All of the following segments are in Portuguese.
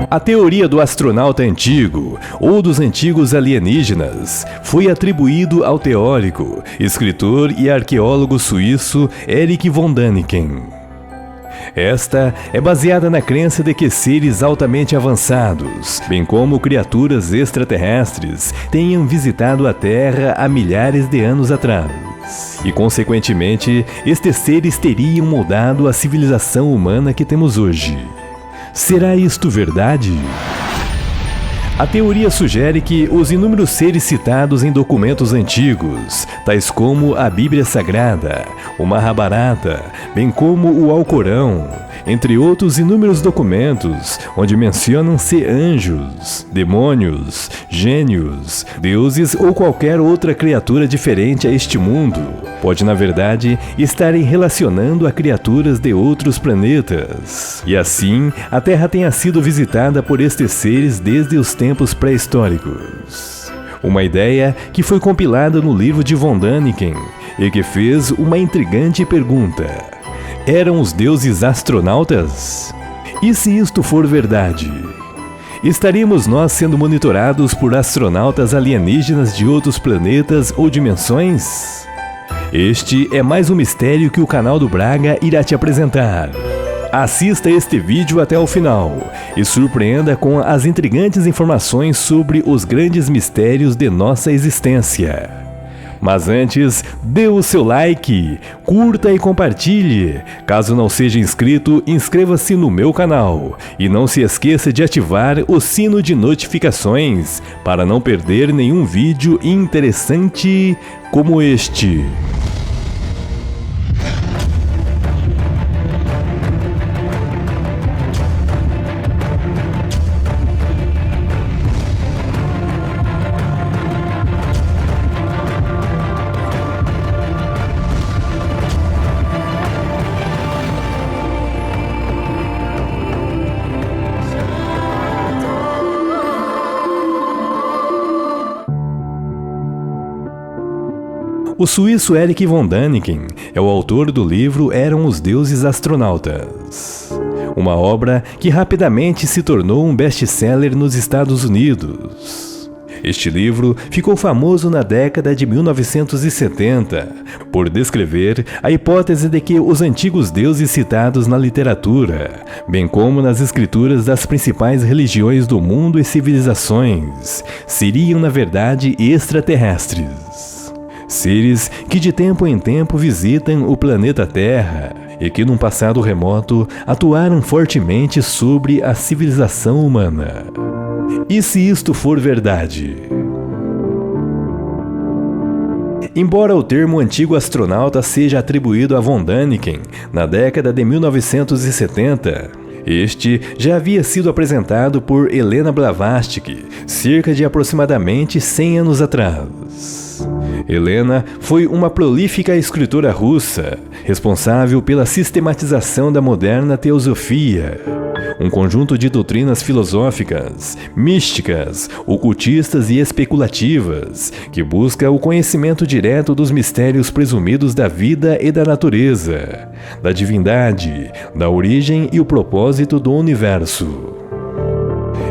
A teoria do astronauta antigo, ou dos antigos alienígenas, foi atribuído ao teórico, escritor e arqueólogo suíço Erich von Däniken. Esta é baseada na crença de que seres altamente avançados, bem como criaturas extraterrestres, tenham visitado a Terra há milhares de anos atrás. E, consequentemente, estes seres teriam moldado a civilização humana que temos hoje. Será isto verdade? A teoria sugere que os inúmeros seres citados em documentos antigos, tais como a Bíblia Sagrada, o Mahabharata, bem como o Alcorão, entre outros inúmeros documentos, onde mencionam-se anjos, demônios, gênios, deuses ou qualquer outra criatura diferente a este mundo, pode na verdade estarem relacionando a criaturas de outros planetas. E assim, a Terra tenha sido visitada por estes seres desde os tempos pré-históricos. Uma ideia que foi compilada no livro de von Däniken e que fez uma intrigante pergunta: eram os deuses astronautas? E se isto for verdade? Estaríamos nós sendo monitorados por astronautas alienígenas de outros planetas ou dimensões? Este é mais um mistério que o canal do Braga irá te apresentar. Assista este vídeo até o final e surpreenda com as intrigantes informações sobre os grandes mistérios de nossa existência. Mas antes, dê o seu like, curta e compartilhe. Caso não seja inscrito, inscreva-se no meu canal. E não se esqueça de ativar o sino de notificações para não perder nenhum vídeo interessante como este. O suíço Erich von Däniken é o autor do livro Eram os Deuses Astronautas, uma obra que rapidamente se tornou um best-seller nos Estados Unidos. Este livro ficou famoso na década de 1970 por descrever a hipótese de que os antigos deuses citados na literatura, bem como nas escrituras das principais religiões do mundo e civilizações, seriam na verdade extraterrestres. Seres que de tempo em tempo visitam o planeta Terra e que num passado remoto atuaram fortemente sobre a civilização humana. E se isto for verdade? Embora o termo antigo astronauta seja atribuído a von Däniken na década de 1970, este já havia sido apresentado por Helena Blavatsky cerca de aproximadamente 100 anos atrás. Helena foi uma prolífica escritora russa, responsável pela sistematização da moderna teosofia, um conjunto de doutrinas filosóficas, místicas, ocultistas e especulativas, que busca o conhecimento direto dos mistérios presumidos da vida e da natureza, da divindade, da origem e o propósito do universo.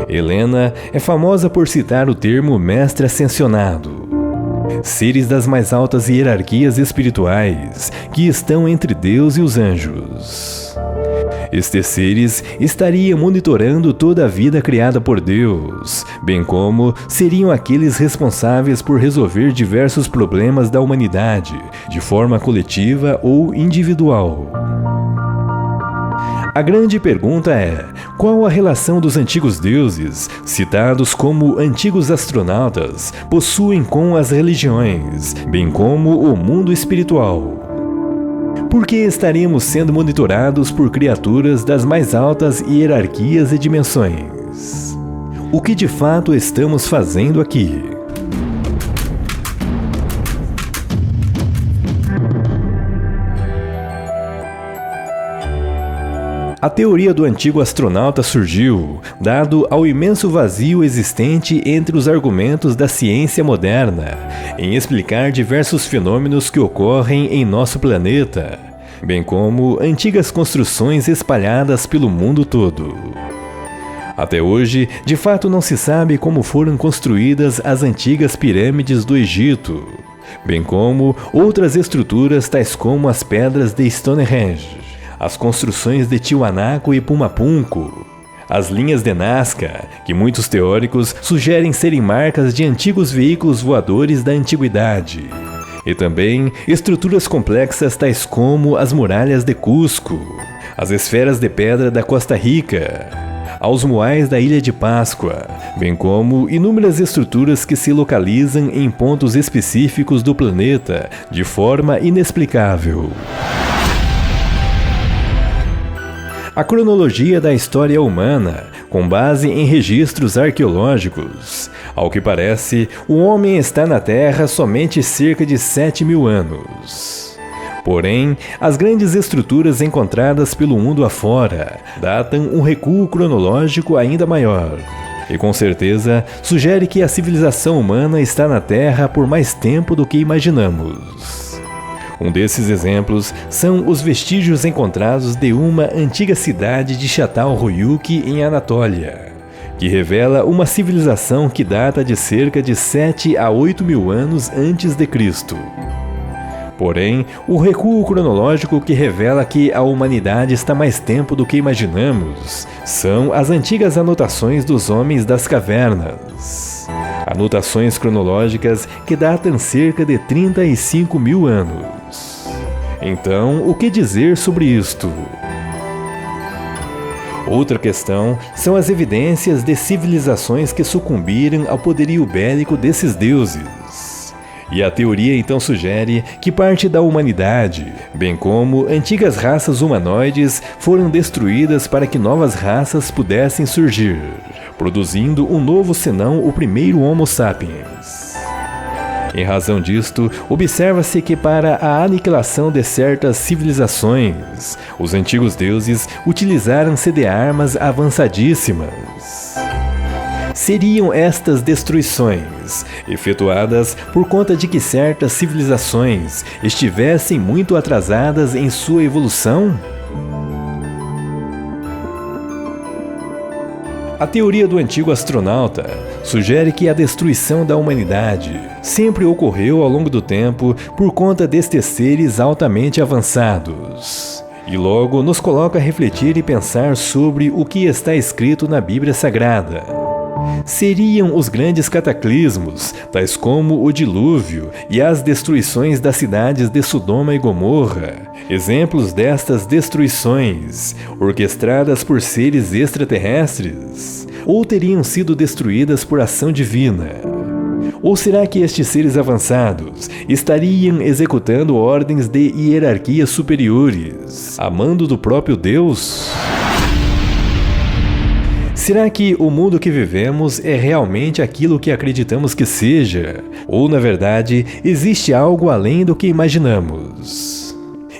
Helena é famosa por citar o termo mestre ascensionado, seres das mais altas hierarquias espirituais que estão entre Deus e os anjos. Estes seres estariam monitorando toda a vida criada por Deus, bem como seriam aqueles responsáveis por resolver diversos problemas da humanidade, de forma coletiva ou individual. A grande pergunta é: qual a relação dos antigos deuses, citados como antigos astronautas, possuem com as religiões, bem como o mundo espiritual? Por que estaremos sendo monitorados por criaturas das mais altas hierarquias e dimensões? O que de fato estamos fazendo aqui? A teoria do antigo astronauta surgiu, dado ao imenso vazio existente entre os argumentos da ciência moderna, em explicar diversos fenômenos que ocorrem em nosso planeta, bem como antigas construções espalhadas pelo mundo todo. Até hoje, de fato não se sabe como foram construídas as antigas pirâmides do Egito, bem como outras estruturas tais como as pedras de Stonehenge, as construções de Tiwanaku e Pumapunku, as linhas de Nazca, que muitos teóricos sugerem serem marcas de antigos veículos voadores da antiguidade, e também estruturas complexas tais como as muralhas de Cusco, as esferas de pedra da Costa Rica, aos moais da Ilha de Páscoa, bem como inúmeras estruturas que se localizam em pontos específicos do planeta de forma inexplicável. A cronologia da história humana, com base em registros arqueológicos. Ao que parece, o homem está na Terra somente cerca de 7.000 anos. Porém, as grandes estruturas encontradas pelo mundo afora datam um recuo cronológico ainda maior. E com certeza sugere que a civilização humana está na Terra por mais tempo do que imaginamos. Um desses exemplos são os vestígios encontrados de uma antiga cidade de Çatalhöyük em Anatólia, que revela uma civilização que data de cerca de 7 a 8.000 anos antes de Cristo. Porém, o recuo cronológico que revela que a humanidade está mais tempo do que imaginamos são as antigas anotações dos homens das cavernas. Anotações cronológicas que datam cerca de 35.000 anos. Então, o que dizer sobre isto? Outra questão são as evidências de civilizações que sucumbiram ao poderio bélico desses deuses. E a teoria então sugere que parte da humanidade, bem como antigas raças humanoides, foram destruídas para que novas raças pudessem surgir, produzindo um novo senão o primeiro Homo sapiens. Em razão disto, observa-se que para a aniquilação de certas civilizações, os antigos deuses utilizaram-se de armas avançadíssimas. Seriam estas destruições efetuadas por conta de que certas civilizações estivessem muito atrasadas em sua evolução? A teoria do antigo astronauta sugere que a destruição da humanidade sempre ocorreu ao longo do tempo por conta destes seres altamente avançados. E logo nos coloca a refletir e pensar sobre o que está escrito na Bíblia Sagrada. Seriam os grandes cataclismos, tais como o dilúvio e as destruições das cidades de Sodoma e Gomorra, exemplos destas destruições, orquestradas por seres extraterrestres, ou teriam sido destruídas por ação divina? Ou será que estes seres avançados estariam executando ordens de hierarquias superiores, a mando do próprio Deus? Será que o mundo que vivemos é realmente aquilo que acreditamos que seja? Ou, na verdade, existe algo além do que imaginamos?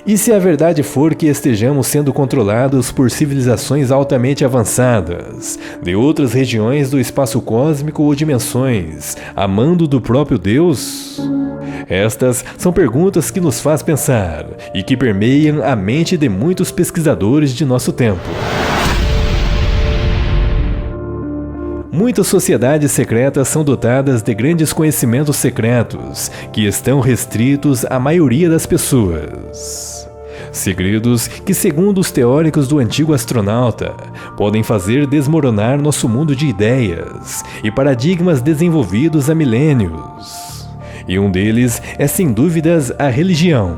E se a verdade for que estejamos sendo controlados por civilizações altamente avançadas, de outras regiões do espaço cósmico ou dimensões, a mando do próprio Deus? Estas são perguntas que nos faz pensar e que permeiam a mente de muitos pesquisadores de nosso tempo. Muitas sociedades secretas são dotadas de grandes conhecimentos secretos que estão restritos à maioria das pessoas. Segredos que, segundo os teóricos do antigo astronauta, podem fazer desmoronar nosso mundo de ideias e paradigmas desenvolvidos há milênios. E um deles é, sem dúvidas, a religião.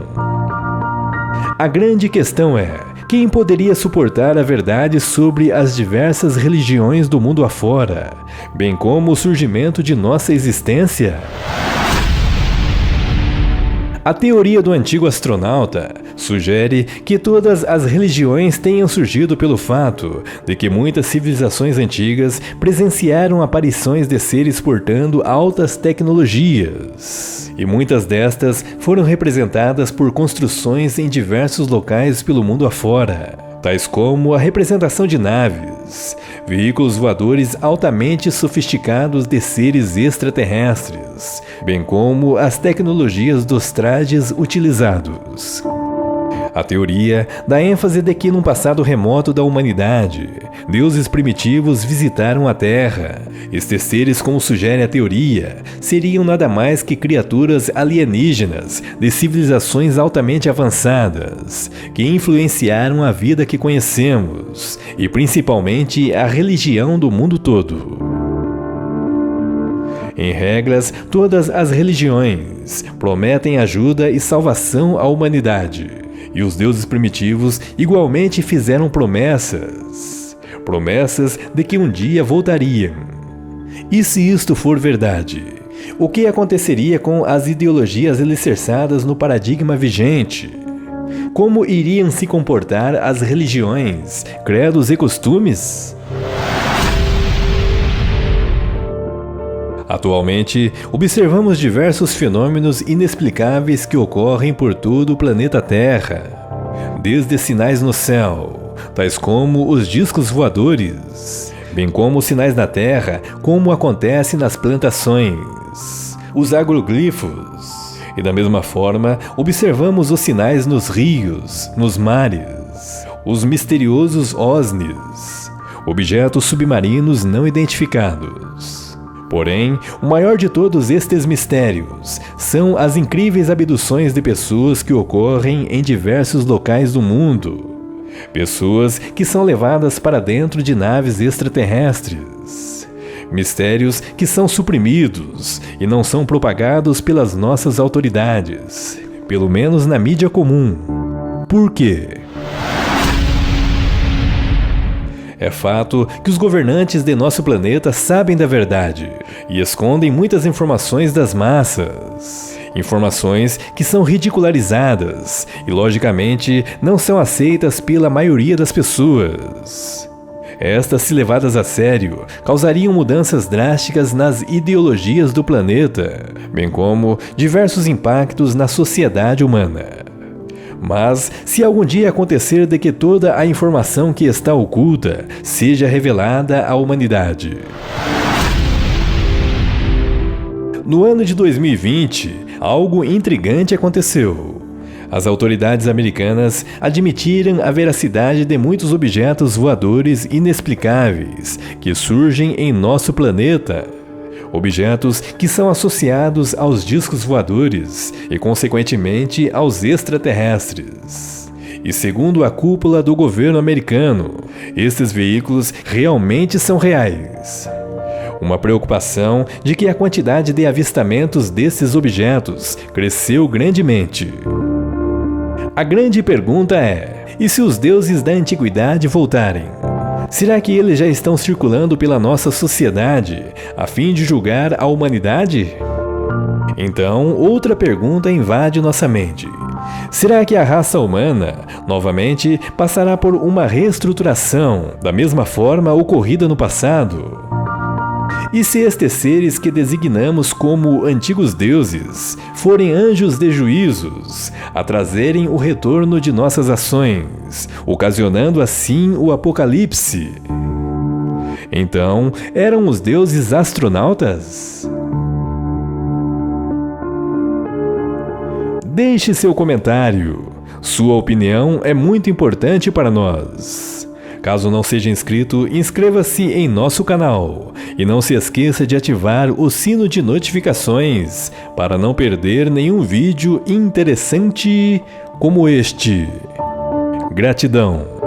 A grande questão é: quem poderia suportar a verdade sobre as diversas religiões do mundo afora, bem como o surgimento de nossa existência? A teoria do antigo astronauta sugere que todas as religiões tenham surgido pelo fato de que muitas civilizações antigas presenciaram aparições de seres portando altas tecnologias. E muitas destas foram representadas por construções em diversos locais pelo mundo afora, tais como a representação de naves, veículos voadores altamente sofisticados de seres extraterrestres, bem como as tecnologias dos trajes utilizados. A teoria dá ênfase de que num passado remoto da humanidade, deuses primitivos visitaram a Terra. Estes seres, como sugere a teoria, seriam nada mais que criaturas alienígenas de civilizações altamente avançadas, que influenciaram a vida que conhecemos e principalmente a religião do mundo todo. Em regras, todas as religiões prometem ajuda e salvação à humanidade. E os deuses primitivos igualmente fizeram promessas de que um dia voltariam. E se isto for verdade, o que aconteceria com as ideologias alicerçadas no paradigma vigente? Como iriam se comportar as religiões, credos e costumes? Atualmente, observamos diversos fenômenos inexplicáveis que ocorrem por todo o planeta Terra, desde sinais no céu, tais como os discos voadores, bem como sinais na Terra, como acontece nas plantações, os agroglifos, e da mesma forma observamos os sinais nos rios, nos mares, os misteriosos OVNIs, objetos submarinos não identificados. Porém, o maior de todos estes mistérios são as incríveis abduções de pessoas que ocorrem em diversos locais do mundo. Pessoas que são levadas para dentro de naves extraterrestres. Mistérios que são suprimidos e não são propagados pelas nossas autoridades, pelo menos na mídia comum. Por quê? É fato que os governantes de nosso planeta sabem da verdade e escondem muitas informações das massas. Informações que são ridicularizadas e, logicamente, não são aceitas pela maioria das pessoas. Estas, se levadas a sério, causariam mudanças drásticas nas ideologias do planeta, bem como diversos impactos na sociedade humana. Mas, se algum dia acontecer de que toda a informação que está oculta seja revelada à humanidade. No ano de 2020, algo intrigante aconteceu. As autoridades americanas admitiram a veracidade de muitos objetos voadores inexplicáveis que surgem em nosso planeta. Objetos que são associados aos discos voadores e, consequentemente, aos extraterrestres. E segundo a cúpula do governo americano, estes veículos realmente são reais. Uma preocupação de que a quantidade de avistamentos desses objetos cresceu grandemente. A grande pergunta é: e se os deuses da antiguidade voltarem? Será que eles já estão circulando pela nossa sociedade a fim de julgar a humanidade? Então, outra pergunta invade nossa mente. Será que a raça humana, novamente, passará por uma reestruturação, da mesma forma ocorrida no passado? E se estes seres que designamos como antigos deuses forem anjos de juízos, a trazerem o retorno de nossas ações, ocasionando assim o apocalipse? Então, eram os deuses astronautas? Deixe seu comentário. Sua opinião é muito importante para nós. Caso não seja inscrito, inscreva-se em nosso canal e não se esqueça de ativar o sino de notificações para não perder nenhum vídeo interessante como este. Gratidão!